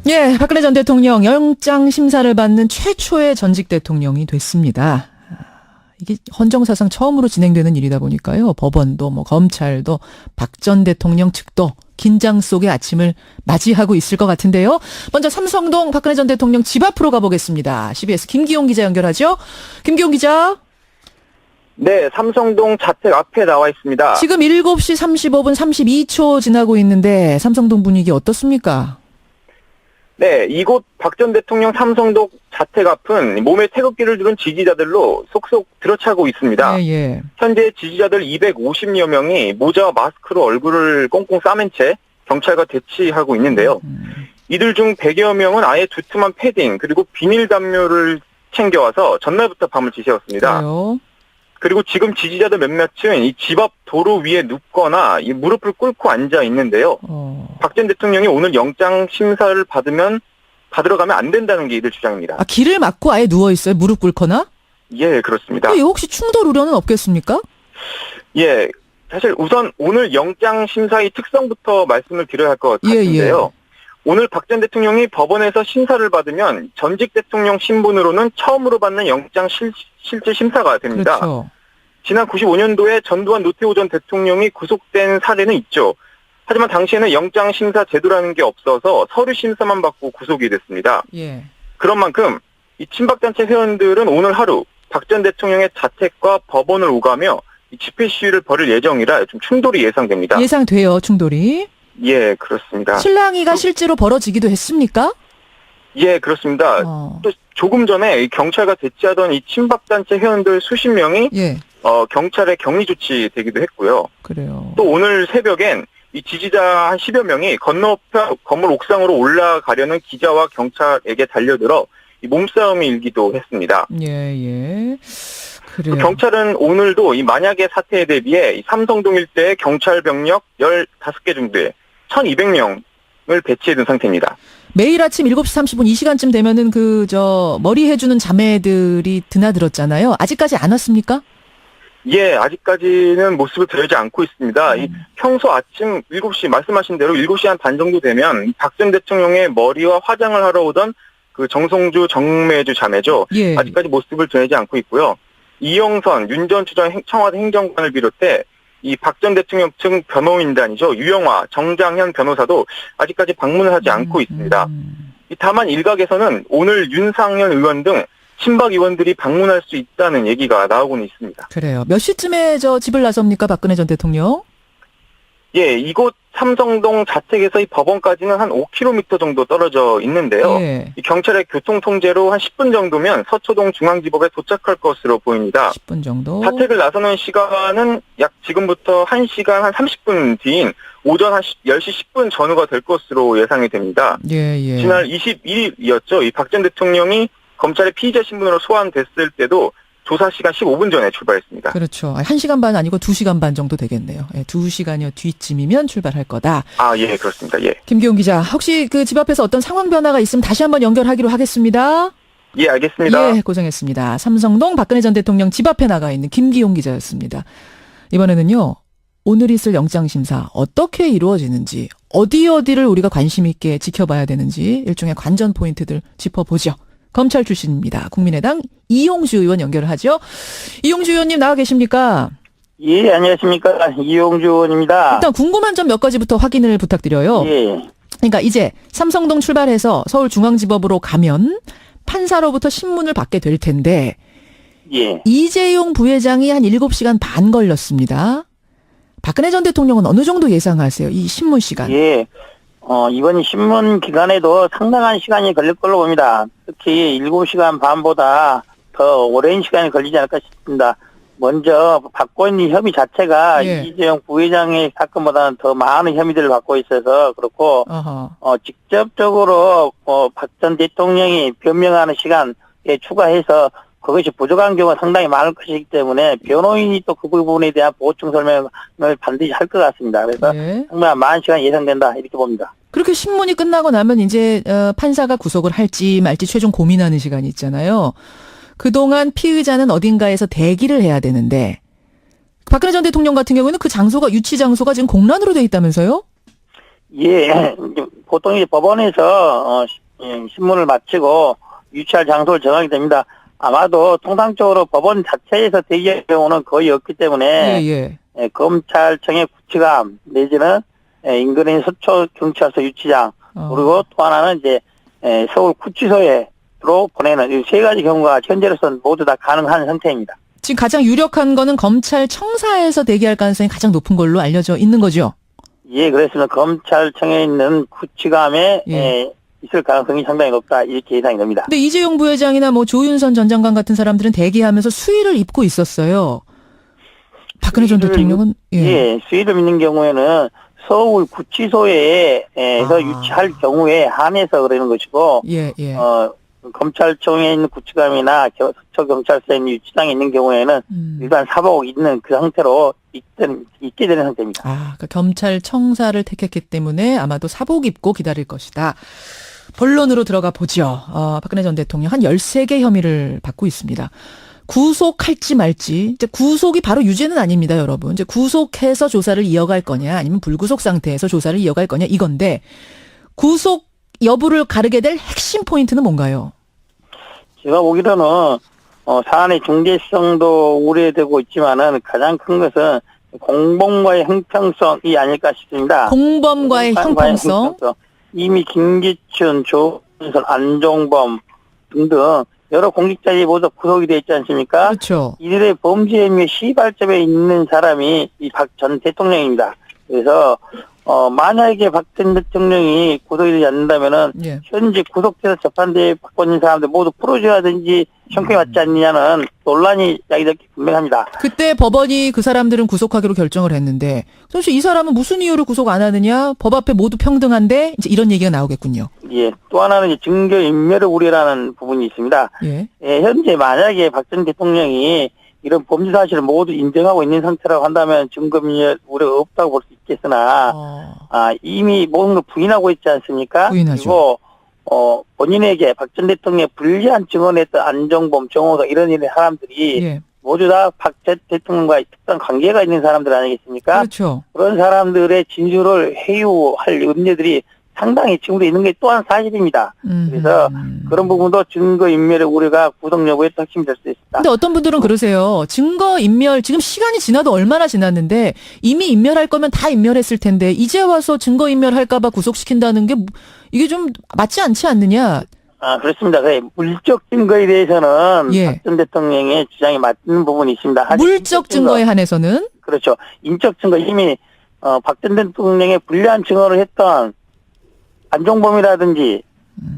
예, 박근혜 전 대통령 영장 심사를 받는 최초의 전직 대통령이 됐습니다. 이게 헌정사상 처음으로 진행되는 일이다 보니까요. 법원도 검찰도 박 전 대통령 측도 긴장 속의 아침을 맞이하고 있을 것 같은데요. 먼저 삼성동 박근혜 전 대통령 집 앞으로 가보겠습니다. CBS 김기용 기자 연결하죠. 김기용 기자. 네, 삼성동 자택 앞에 나와 있습니다. 지금 7시 35분 32초 지나고 있는데 삼성동 분위기 어떻습니까? 네, 이곳 박 전 대통령 삼성동 자택 앞은 몸에 태극기를 두른 지지자들로 속속 들어차고 있습니다. 예, 예. 현재 지지자들 250여 명이 모자와 마스크로 얼굴을 꽁꽁 싸맨 채 경찰과 대치하고 있는데요. 이들 중 100여 명은 아예 두툼한 패딩 그리고 비닐 담요를 챙겨와서 전날부터 밤을 지새웠습니다. 그래요? 그리고 지금 지지자들 몇몇은 이 집 앞 도로 위에 눕거나 이 무릎을 꿇고 앉아 있는데요. 박 전 대통령이 오늘 영장 심사를 받으러 가면 안 된다는 게 이들 주장입니다. 아, 길을 막고 아예 누워 있어요? 무릎 꿇거나? 예, 그렇습니다. 이거 혹시 충돌 우려는 없겠습니까? 예, 사실 우선 오늘 영장 심사의 특성부터 말씀을 드려야 할 것 같은데요. 예. 오늘 박 전 대통령이 법원에서 심사를 받으면 전직 대통령 신분으로는 처음으로 받는 영장 실질 심사가 됩니다. 그렇죠. 지난 95년도에 전두환 노태우 전 대통령이 구속된 사례는 있죠. 하지만 당시에는 영장 심사 제도라는 게 없어서 서류 심사만 받고 구속이 됐습니다. 예. 그런 만큼 이 친박단체 회원들은 오늘 하루 박 전 대통령의 자택과 법원을 오가며 집회 시위를 벌일 예정이라 좀 충돌이 예상됩니다. 예상돼요, 충돌이. 예, 그렇습니다. 실랑이가 실제로 벌어지기도 했습니까? 예, 그렇습니다. 또 조금 전에 이 경찰과 대치하던 이 친박단체 회원들 수십 명이 예. 경찰에 격리 조치되기도 했고요. 그래요. 또 오늘 새벽엔 이 지지자 한 10여 명이 건너편 건물 옥상으로 올라가려는 기자와 경찰에게 달려들어 이 몸싸움이 일기도 했습니다. 예, 예. 그래요. 경찰은 오늘도 이 만약의 사태에 대비해 이 삼성동 일대의 경찰 병력 15개 정도에 1,200명을 배치해둔 상태입니다. 매일 아침 7시 30분 이 시간쯤 되면은 머리 해주는 자매들이 드나들었잖아요. 아직까지 안 왔습니까? 예, 아직까지는 모습을 드러내지 않고 있습니다. 이 평소 아침 7시, 말씀하신 대로 7시 한 반 정도 되면 박 전 대통령의 머리와 화장을 하러 오던 그 정성주, 정매주 자매죠. 예. 아직까지 모습을 드러내지 않고 있고요. 이영선, 윤 전 청와대 행정관을 비롯해 이 박 전 대통령 측 변호인단이죠. 유영화, 정장현 변호사도 아직까지 방문을 하지 않고 있습니다. 다만 일각에서는 오늘 윤상현 의원 등 친박 의원들이 방문할 수 있다는 얘기가 나오고는 있습니다. 그래요. 몇 시쯤에 집을 나섭니까, 박근혜 전 대통령? 예, 이곳 삼성동 자택에서 이 법원까지는 한 5km 정도 떨어져 있는데요. 예. 이 경찰의 교통 통제로 한 10분 정도면 서초동 중앙지법에 도착할 것으로 보입니다. 10분 정도. 자택을 나서는 시간은 약 지금부터 1시간 한 30분 뒤인 오전 한 10시 10분 전후가 될 것으로 예상이 됩니다. 예, 예. 지난 21일이었죠. 이 박 전 대통령이 검찰의 피의자 신분으로 소환됐을 때도 조사 시간 15분 전에 출발했습니다. 그렇죠. 1시간 반 아니고 2시간 반 정도 되겠네요. 예, 2시간여 뒤쯤이면 출발할 거다. 아, 예, 그렇습니다. 예. 김기용 기자, 혹시 그 집 앞에서 어떤 상황 변화가 있으면 다시 한번 연결하기로 하겠습니다. 예, 알겠습니다. 예, 고생했습니다. 삼성동 박근혜 전 대통령 집 앞에 나가 있는 김기용 기자였습니다. 이번에는요, 오늘 있을 영장심사 어떻게 이루어지는지, 어디를 우리가 관심 있게 지켜봐야 되는지 일종의 관전 포인트들 짚어보죠. 검찰 출신입니다. 국민의당 이용주 의원 연결을 하죠. 이용주 의원님 나와 계십니까? 예, 안녕하십니까. 이용주 의원입니다. 일단 궁금한 점 몇 가지부터 확인을 부탁드려요. 예. 그러니까 이제 삼성동 출발해서 서울중앙지법으로 가면 판사로부터 신문을 받게 될 텐데 예. 이재용 부회장이 한 7시간 반 걸렸습니다. 박근혜 전 대통령은 어느 정도 예상하세요? 이 신문 시간. 예. 이번 신문 기간에도 상당한 시간이 걸릴 걸로 봅니다. 특히 7시간 반보다 더 오랜 시간이 걸리지 않을까 싶습니다. 먼저 받고 있는 혐의 자체가 예. 이재용 부회장의 사건보다는 더 많은 혐의들을 받고 있어서 그렇고, 직접적으로, 박 전 대통령이 변명하는 시간에 추가해서 그것이 부족한 경우가 상당히 많을 것이기 때문에 변호인이 또 그 부분에 대한 보충 설명을 반드시 할 것 같습니다. 그래서 네. 정말 많은 시간이 예상된다 이렇게 봅니다. 그렇게 신문이 끝나고 나면 이제 판사가 구속을 할지 말지 최종 고민하는 시간이 있잖아요. 그동안 피의자는 어딘가에서 대기를 해야 되는데 박근혜 전 대통령 같은 경우는 그 장소가 유치 장소가 지금 공란으로 돼 있다면서요? 예, 보통 이제 법원에서 신문을 마치고 유치할 장소를 정하게 됩니다. 아마도 통상적으로 법원 자체에서 대기할 경우는 거의 없기 때문에 예. 검찰청의 구치감 내지는 인근의 서초경찰서 유치장 그리고 또 하나는 이제 서울 구치소에로 보내는 이 세 가지 경우가 현재로서는 모두 다 가능한 상태입니다. 지금 가장 유력한 거는 검찰청사에서 대기할 가능성이 가장 높은 걸로 알려져 있는 거죠? 예, 그렇습니다. 검찰청에 있는 구치감에 예. 있을 가능성이 상당히 높다 이렇게 예상이 됩니다. 근데 이재용 부회장이나 뭐 조윤선 전 장관 같은 사람들은 대기하면서 수의를 입고 있었어요. 박근혜 전 대통령은 수의를 입는 경우에는 서울 구치소에서 유치할 경우에 한해서 그러는 것이고 예. 검찰청에 있는 구치감이나 서초경찰서에 있는 유치장에 있는 경우에는 일반 사복 있는 그 상태로 있게 되는 상태입니다. 그러니까 검찰청사를 택했기 때문에 아마도 사복 입고 기다릴 것이다. 본론으로 들어가 보죠. 박근혜 전 대통령 한 13개 혐의를 받고 있습니다. 구속할지 말지. 이제 구속이 바로 유죄는 아닙니다, 여러분. 이제 구속해서 조사를 이어갈 거냐, 아니면 불구속 상태에서 조사를 이어갈 거냐, 이건데, 구속 여부를 가르게 될 핵심 포인트는 뭔가요? 제가 보기로는, 사안의 중대성도 우려되고 있지만은 가장 큰 것은 공범과의 형평성이 아닐까 싶습니다. 공범과의 형평성. 이미 김기춘, 조윤선, 안종범 등등 여러 공직자들이 모두 구속이 되어 있지 않습니까? 그렇죠. 이들의 범죄 혐의 시발점에 있는 사람이 이 박 전 대통령입니다. 그래서 만약에 박 전 대통령이 구속이 되지 않는다면은 현재 구속돼서 재판대에 받고 있는 사람들 모두 풀어줘야든지 형평이 맞지 않느냐는 논란이 야기되기 분명합니다. 그때 법원이 그 사람들은 구속하기로 결정을 했는데 사실 이 사람은 무슨 이유로 구속 안 하느냐? 법 앞에 모두 평등한데 이제 이런 얘기가 나오겠군요. 예. 또 하나는 이제 증거인멸의 우려라는 부분이 있습니다. 현재 만약에 박 전 대통령이 이런 범죄 사실을 모두 인정하고 있는 상태라고 한다면 증거인멸 우려가 없다고 볼 수 있겠으나 이미 모든 걸 부인하고 있지 않습니까? 부인하죠. 그리고 본인에게 박 전 대통령의 불리한 증언을 했던 안종범, 정호석 이런 사람들이 모두 다 박 전 대통령과의 특별한 관계가 있는 사람들 아니겠습니까? 그렇죠. 그런 사람들의 진술을 회유할 염려들이 상당히 지금도 있는 게 또한 사실입니다. 그래서 그런 부분도 증거인멸의 우려가 구속 여부의 핵심이 될 수 있습니다. 근데 어떤 분들은 그러세요. 증거인멸, 지금 시간이 지나도 얼마나 지났는데 이미 인멸할 거면 다 인멸했을 텐데 이제 와서 증거인멸할까 봐 구속시킨다는 게 이게 좀 맞지 않지 않느냐. 그렇습니다. 물적 증거에 대해서는 박 전 대통령의 주장이 맞는 부분이 있습니다. 물적 증거에 한해서는? 그렇죠. 인적 증거 이미 박 전 대통령의 불리한 증언을 했던 안종범이라든지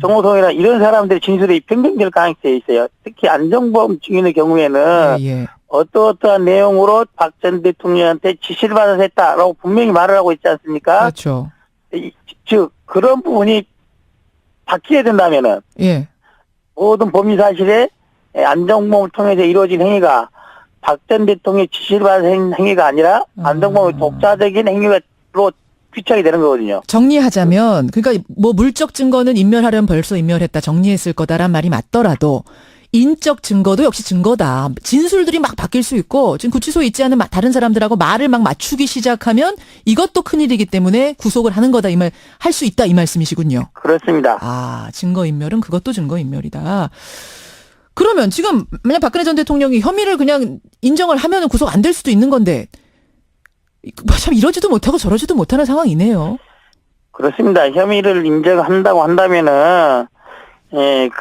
정호성이나 이런 사람들의 진술이 변경될 가능성이 있어요. 특히 안종범 증인의 경우에는 어떠한 내용으로 박 전 대통령한테 지시를 받아서 했다라고 분명히 말을 하고 있지 않습니까? 그렇죠. 즉 그런 부분이 바뀌게 된다면은 모든 범죄 사실에 안종범을 통해서 이루어진 행위가 박 전 대통령의 지시를 받아서 한 행위가 아니라 안종범의 독자적인 행위로 귀착이 되는 거거든요. 정리하자면 그러니까 뭐 물적 증거는 인멸하려면 벌써 인멸했다 정리했을 거다란 말이 맞더라도 인적 증거도 역시 증거다. 진술들이 막 바뀔 수 있고 지금 구치소에 있지 않은 다른 사람들하고 말을 막 맞추기 시작하면 이것도 큰일이기 때문에 구속을 하는 거다 할 수 있다 이 말씀이시군요. 그렇습니다. 증거인멸은 그것도 증거인멸이다. 그러면 지금 만약 박근혜 전 대통령이 혐의를 그냥 인정을 하면은 구속 안 될 수도 있는 건데 참 이러지도 못하고 저러지도 못하는 상황이네요. 그렇습니다. 혐의를 인정한다고 한다면은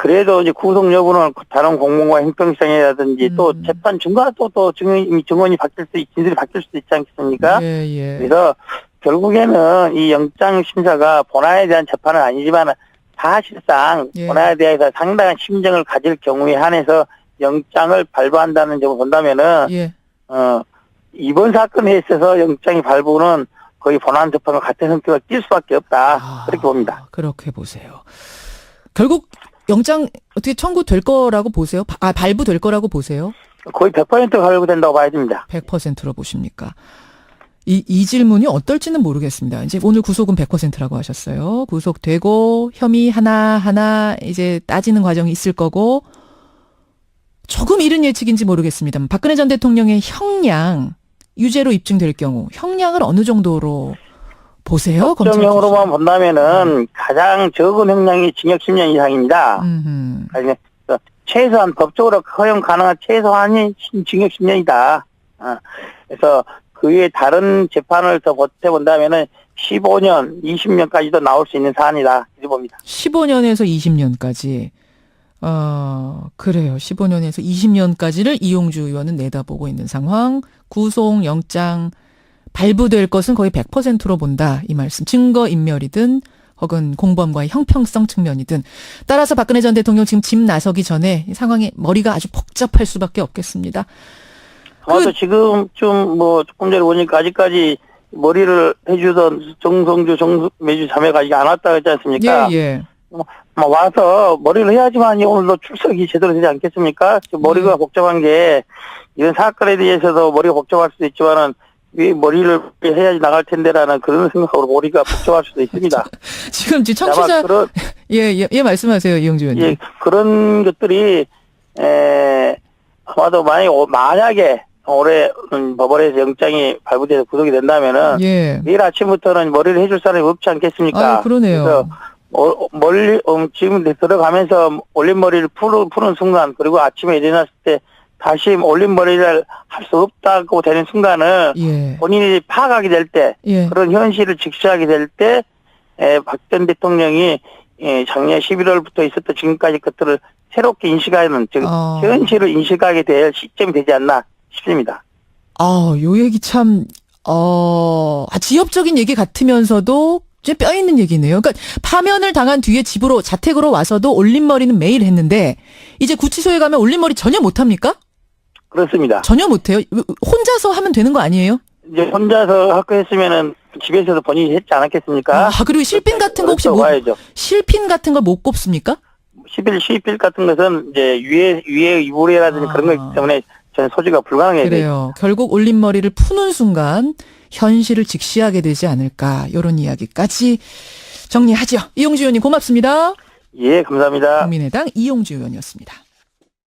그래도 이제 구속 여부는 다른 공무원과 형평성이라든지 또 재판 중간 또 증언이 바뀔 수 진술이 바뀔 수도 있지 않겠습니까? 그래서 결국에는 이 영장 심사가 본안에 대한 재판은 아니지만 사실상 본안에 대해서 상당한 심정을 가질 경우에 한해서 영장을 발부한다는 점을 본다면은 이번 사건에 있어서 영장이 발부는 거의 본안 재판과 같은 성격을 띌 수밖에 없다. 그렇게 봅니다. 그렇게 보세요. 결국 영장 어떻게 청구될 거라고 보세요? 발부될 거라고 보세요? 거의 100% 발부된다고 봐야 됩니다. 100%로 보십니까? 이 질문이 어떨지는 모르겠습니다. 이제 오늘 구속은 100%라고 하셨어요. 구속되고 혐의 하나하나 이제 따지는 과정이 있을 거고 조금 이른 예측인지 모르겠습니다만 박근혜 전 대통령의 형량 유죄로 입증될 경우 형량을 어느 정도로 보세요. 법정형으로만 본다면은 가장 적은 형량이 징역 10년 이상입니다. 그래서 최소한 법적으로 허용 가능한 최소한이 징역 10년이다. 그래서 그 외에 다른 재판을 더 보태본다면은 15년, 20년까지도 나올 수 있는 사안이다. 이렇게 봅니다. 15년에서 20년까지. 그래요. 15년에서 20년까지를 이용주 의원은 내다보고 있는 상황. 구속, 영장 발부될 것은 거의 100%로 본다. 이 말씀. 증거인멸이든 혹은 공범과의 형평성 측면이든. 따라서 박근혜 전 대통령 지금 집 나서기 전에 이 상황에 머리가 아주 복잡할 수밖에 없겠습니다. 아마도 지금 조금 전에 보니까 아직까지 머리를 해주던 정성주, 매주 자매가 아직 안 왔다 그랬지 않습니까? 예. 와서 머리를 해야지만 오늘도 출석이 제대로 되지 않겠습니까? 머리가 복잡한 게 이런 사건에 대해서도 머리가 복잡할 수도 있지만은 왜 머리를 해야지 나갈 텐데라는 그런 생각으로 머리가 복잡할 수도 있습니다. 지금 청취자 예 말씀하세요 이용주 의원님. 예, 그런 것들이 아마도 만약에 올해 법원에서 영장이 발부돼서 구속이 된다면은 내일 아침부터는 머리를 해줄 사람이 없지 않겠습니까? 그러네요. 그래서 지금 들어가면서 올림머리를 푸는 순간 그리고 아침에 일어났을 때 다시 올림머리를 할 수 없다고 되는 순간은 본인이 파악하게 될 때 그런 현실을 직시하게 될 때 박 전 대통령이 작년 11월부터 있었던 지금까지 것들을 새롭게 인식하는 즉 현실을 인식하게 될 시점이 되지 않나 싶습니다. 요 얘기 참 지엽적인 얘기 같으면서도 좀 뼈 있는 얘기네요. 그러니까 파면을 당한 뒤에 집으로 자택으로 와서도 올림머리는 매일 했는데 이제 구치소에 가면 올림머리 전혀 못 합니까? 그렇습니다. 전혀 못 해요. 혼자서 하면 되는 거 아니에요? 이제 혼자서 학교 했으면은 집에서도 본인이 했지 않았겠습니까? 그리고 실핀 같은 거 혹시 실핀 같은 걸 못 꼽습니까? 실핀 같은 것은 이제 유해 이불이라든지 그런 거 있기 때문에 저는 소지가 불가능해요. 그래요. 결국 올림머리를 푸는 순간 현실을 직시하게 되지 않을까 이런 이야기까지 정리하죠. 이용주 의원님 고맙습니다. 예, 감사합니다. 국민의당 이용주 의원이었습니다.